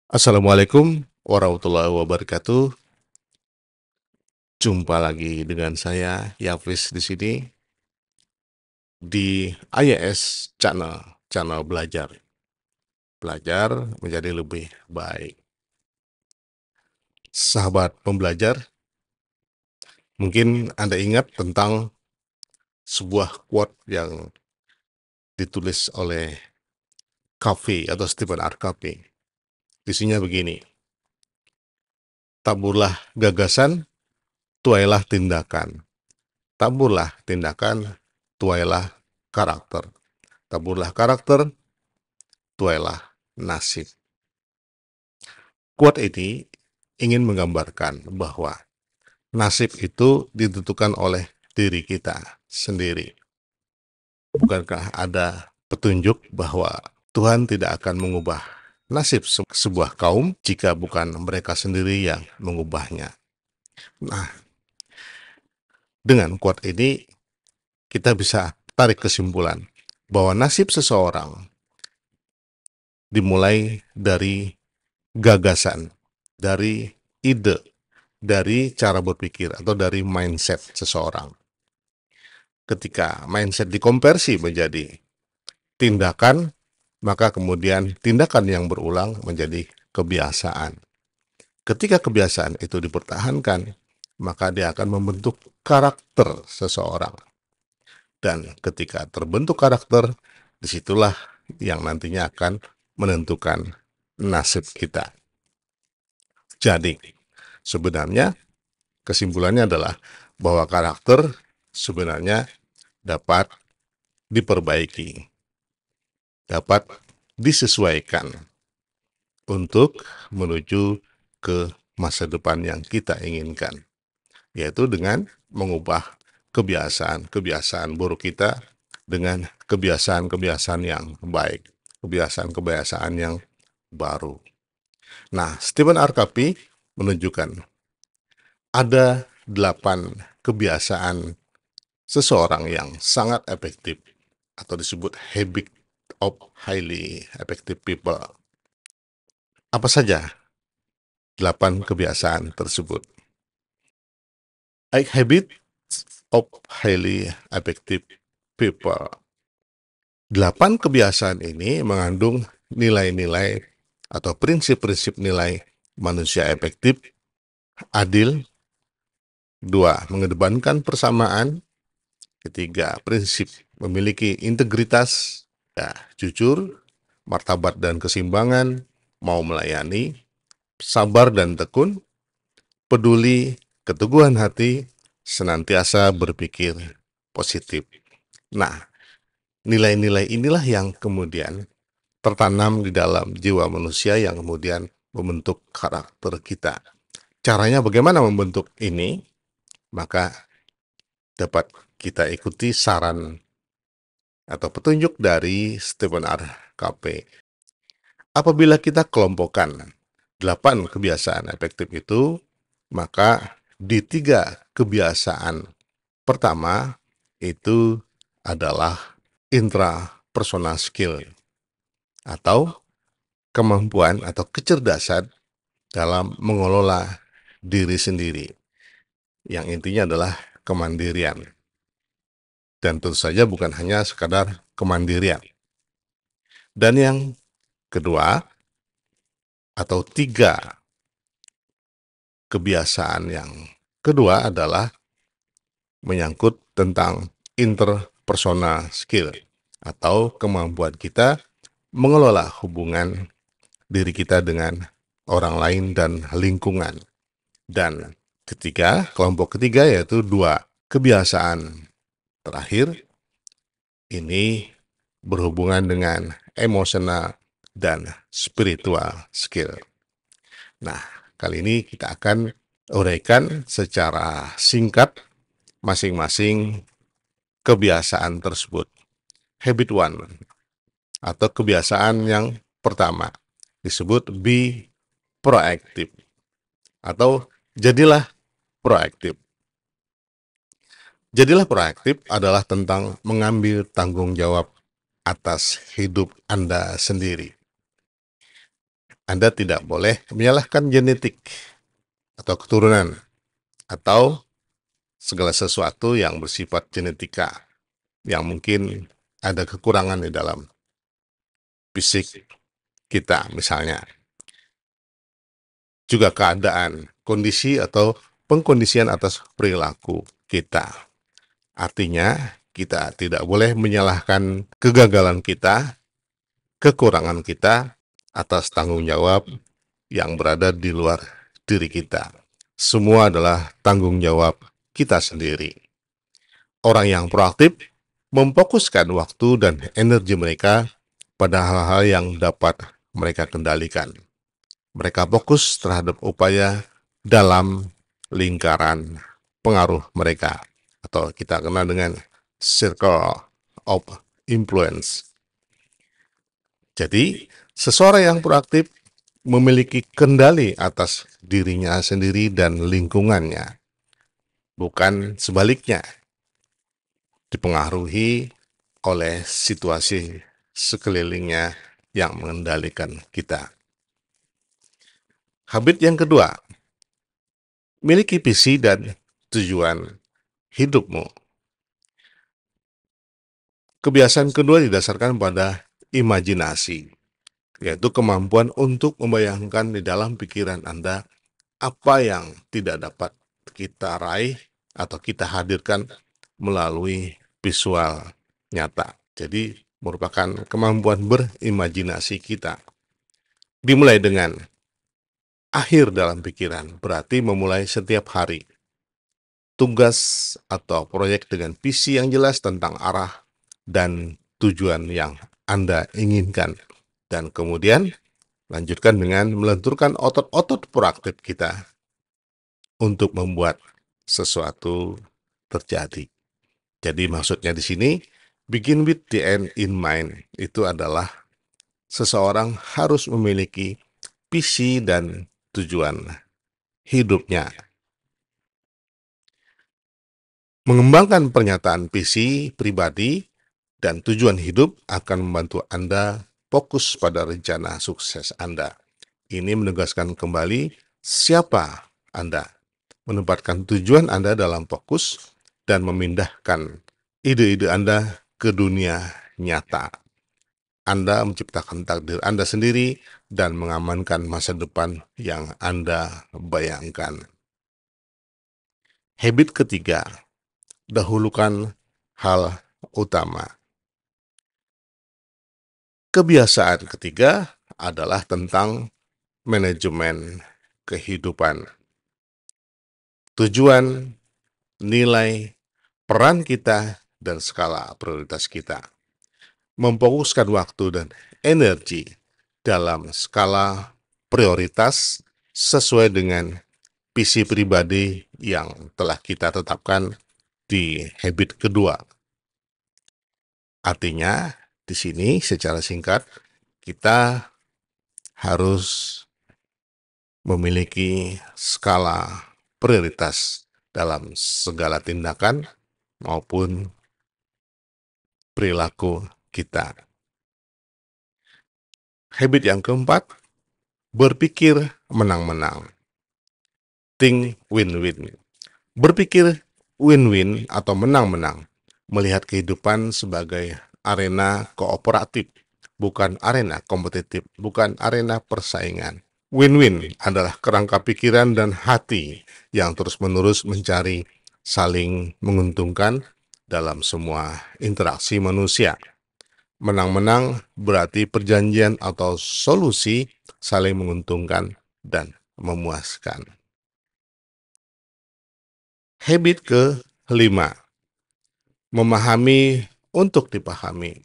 Assalamualaikum warahmatullahi wabarakatuh. Jumpa lagi dengan saya Yafis di sini di IES Channel Belajar. Belajar menjadi lebih baik. Sahabat pembelajar, mungkin Anda ingat tentang sebuah quote yang ditulis oleh Covey atau Stephen R. Covey. Isinya begini, taburlah gagasan, tuailah tindakan. Taburlah tindakan, tuailah karakter. Taburlah karakter, tuailah nasib. Quote ini ingin menggambarkan bahwa nasib itu ditentukan oleh diri kita sendiri. Bukankah ada petunjuk bahwa Tuhan tidak akan mengubah nasib sebuah kaum jika bukan mereka sendiri yang mengubahnya. Nah, dengan quote ini kita bisa tarik kesimpulan bahwa nasib seseorang dimulai dari gagasan, dari ide, dari cara berpikir atau dari mindset seseorang. Ketika mindset dikonversi menjadi tindakan, maka kemudian tindakan yang berulang menjadi kebiasaan. Ketika kebiasaan itu dipertahankan, maka dia akan membentuk karakter seseorang. Dan ketika terbentuk karakter, disitulah yang nantinya akan menentukan nasib kita. Jadi, sebenarnya kesimpulannya adalah bahwa karakter sebenarnya dapat diperbaiki, dapat disesuaikan untuk menuju ke masa depan yang kita inginkan, yaitu dengan mengubah kebiasaan-kebiasaan buruk kita dengan kebiasaan-kebiasaan yang baik, kebiasaan-kebiasaan yang baru. Nah, Stephen R. Covey menunjukkan ada 8 kebiasaan seseorang yang sangat efektif atau disebut habit of highly effective people. Apa saja 8 kebiasaan tersebut? Habit of highly effective people. 8 kebiasaan ini mengandung nilai-nilai atau prinsip-prinsip nilai manusia efektif, adil, 2. Mengedepankan persamaan, ketiga, prinsip memiliki integritas, ya, jujur, martabat dan keseimbangan, mau melayani, sabar dan tekun, peduli, keteguhan hati, senantiasa berpikir positif. Nah, nilai-nilai inilah yang kemudian tertanam di dalam jiwa manusia yang kemudian membentuk karakter kita. Caranya bagaimana membentuk ini? Maka dapat kita ikuti saran atau petunjuk dari Stephen R. Covey. Apabila kita kelompokkan 8 kebiasaan efektif itu, maka di 3 kebiasaan pertama itu adalah intrapersonal skill atau kemampuan atau kecerdasan dalam mengelola diri sendiri, yang intinya adalah kemandirian. Dan tentu saja bukan hanya sekadar kemandirian. Dan yang kedua, atau 3 kebiasaan yang kedua adalah menyangkut tentang interpersonal skill atau kemampuan kita mengelola hubungan diri kita dengan orang lain dan lingkungan. Dan kelompok ketiga yaitu 2 kebiasaan terakhir ini berhubungan dengan emosional dan spiritual skill. Nah, kali ini kita akan uraikan secara singkat masing-masing kebiasaan tersebut. Habit 1 atau kebiasaan yang pertama disebut be proactive atau jadilah proaktif. Jadilah proaktif adalah tentang mengambil tanggung jawab atas hidup Anda sendiri. Anda tidak boleh menyalahkan genetik atau keturunan atau segala sesuatu yang bersifat genetika yang mungkin ada kekurangan di dalam fisik kita misalnya. Juga keadaan, kondisi atau pengkondisian atas perilaku kita. Artinya, kita tidak boleh menyalahkan kegagalan kita, kekurangan kita atas tanggung jawab yang berada di luar diri kita. Semua adalah tanggung jawab kita sendiri. Orang yang proaktif memfokuskan waktu dan energi mereka pada hal-hal yang dapat mereka kendalikan. Mereka fokus terhadap upaya dalam lingkaran pengaruh mereka, atau kita kenal dengan circle of influence. Jadi, seseorang yang proaktif memiliki kendali atas dirinya sendiri dan lingkungannya, bukan sebaliknya, dipengaruhi oleh situasi sekelilingnya yang mengendalikan kita. Habit yang kedua, miliki visi dan tujuan hidupmu. Kebiasaan kedua didasarkan pada imajinasi, yaitu kemampuan untuk membayangkan di dalam pikiran Anda apa yang tidak dapat kita raih atau kita hadirkan melalui visual nyata. Jadi, merupakan kemampuan berimajinasi kita. Dimulai dengan akhir dalam pikiran, berarti memulai setiap hari. Tugas atau proyek dengan visi yang jelas tentang arah dan tujuan yang Anda inginkan. Dan kemudian lanjutkan dengan melenturkan otot-otot proaktif kita untuk membuat sesuatu terjadi. Jadi maksudnya di sini, begin with the end in mind. Itu adalah seseorang harus memiliki visi dan tujuan hidupnya. Mengembangkan pernyataan visi pribadi dan tujuan hidup akan membantu Anda fokus pada rencana sukses Anda. Ini menegaskan kembali siapa Anda, menempatkan tujuan Anda dalam fokus, dan memindahkan ide-ide Anda ke dunia nyata. Anda menciptakan takdir Anda sendiri dan mengamankan masa depan yang Anda bayangkan. Habit ketiga, dahulukan hal utama. Kebiasaan ketiga adalah tentang manajemen kehidupan. Tujuan, nilai, peran kita, dan skala prioritas kita. Memfokuskan waktu dan energi dalam skala prioritas sesuai dengan visi pribadi yang telah kita tetapkan di habit kedua. Artinya, di sini secara singkat, kita harus memiliki skala prioritas dalam segala tindakan maupun perilaku kita. Habit yang keempat, berpikir menang-menang. Think win-win. Berpikir win-win atau menang-menang. Melihat kehidupan sebagai arena kooperatif, bukan arena kompetitif, bukan arena persaingan. Win-win adalah kerangka pikiran dan hati yang terus-menerus mencari saling menguntungkan dalam semua interaksi manusia. Menang-menang berarti perjanjian atau solusi saling menguntungkan dan memuaskan. Habit ke-5, memahami untuk dipahami.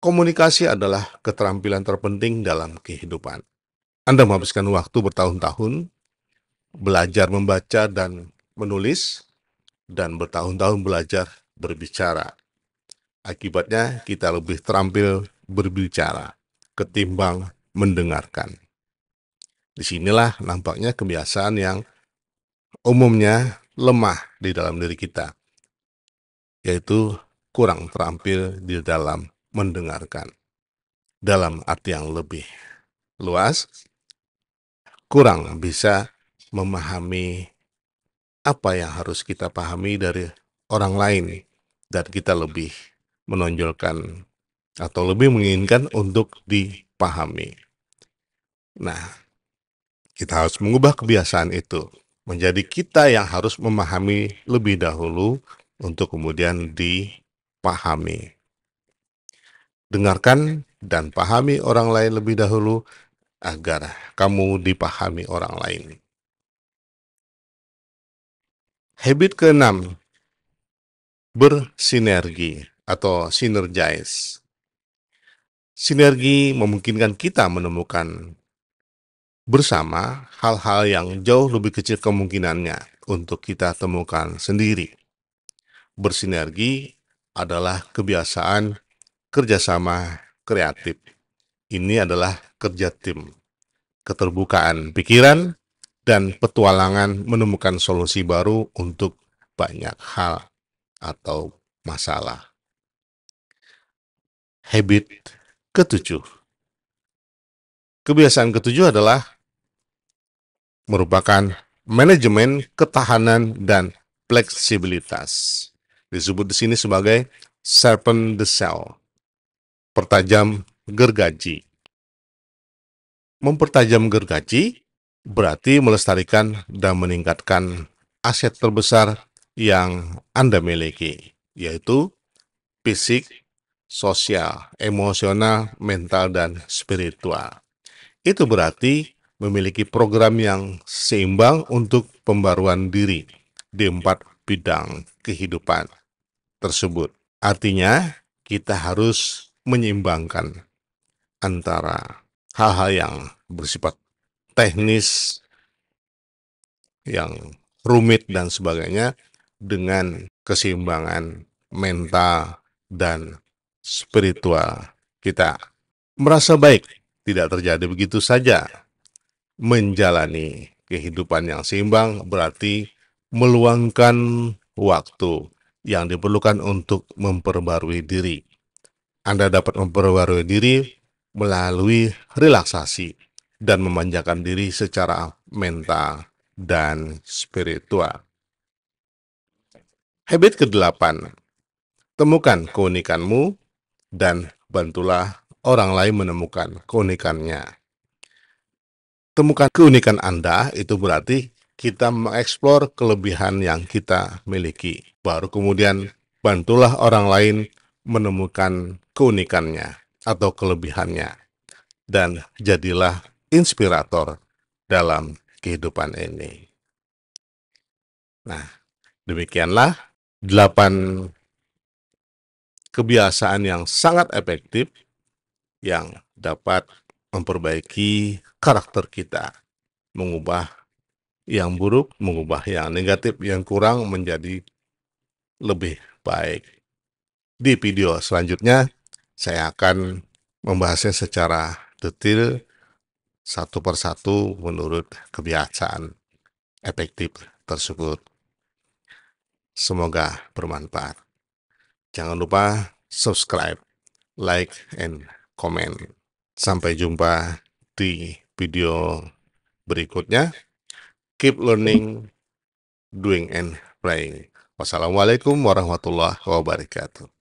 Komunikasi adalah keterampilan terpenting dalam kehidupan. Anda menghabiskan waktu bertahun-tahun belajar membaca dan menulis, dan bertahun-tahun belajar berbicara. Akibatnya kita lebih terampil berbicara ketimbang mendengarkan. Disinilah nampaknya kebiasaan yang umumnya lemah di dalam diri kita, yaitu kurang terampil di dalam mendengarkan, dalam arti yang lebih. luas, kurang bisa memahami apa yang harus kita pahami dari orang lain, dan kita lebih menonjolkan atau lebih menginginkan untuk dipahami. Nah, kita harus mengubah kebiasaan itu menjadi kita yang harus memahami lebih dahulu untuk kemudian dipahami. Dengarkan dan pahami orang lain lebih dahulu agar kamu dipahami orang lain. Habit keenam, bersinergi atau synergize. Sinergi memungkinkan kita menemukan bersama hal-hal yang jauh lebih kecil kemungkinannya untuk kita temukan sendiri. Bersinergi adalah kebiasaan kerjasama kreatif. Ini adalah kerja tim, keterbukaan pikiran, dan petualangan menemukan solusi baru untuk banyak hal atau masalah. Habit ketujuh. Kebiasaan ketujuh adalah merupakan manajemen ketahanan dan fleksibilitas. Disebut di sini sebagai sharpen the cell, pertajam gergaji. Mempertajam gergaji berarti melestarikan dan meningkatkan aset terbesar yang Anda miliki, yaitu fisik, sosial, emosional, mental, dan spiritual. Itu berarti memiliki program yang seimbang untuk pembaruan diri di 4 bidang kehidupan tersebut. Artinya, kita harus menyeimbangkan antara hal-hal yang bersifat teknis, yang rumit dan sebagainya, dengan keseimbangan mental dan spiritual kita. Merasa baik tidak terjadi begitu saja. Menjalani kehidupan yang seimbang berarti meluangkan waktu yang diperlukan untuk memperbarui diri. Anda dapat memperbarui diri melalui relaksasi dan memanjakan diri secara mental dan spiritual. Habit ke-8, temukan keunikanmu dan bantulah orang lain menemukan keunikannya. Temukan keunikan Anda itu berarti kita mengeksplor kelebihan yang kita miliki. Baru kemudian bantulah orang lain menemukan keunikannya atau kelebihannya. Dan jadilah inspirator dalam kehidupan ini. Nah, demikianlah 8 kebiasaan yang sangat efektif yang dapat memperbaiki karakter kita, mengubah yang buruk, mengubah yang negatif, yang kurang menjadi lebih baik. Di video selanjutnya, saya akan membahasnya secara detail, satu persatu menurut kebiasaan efektif tersebut. Semoga bermanfaat. Jangan lupa subscribe, like, and comment. Sampai jumpa di video berikutnya. Keep learning, doing, and playing. Wassalamualaikum warahmatullahi wabarakatuh.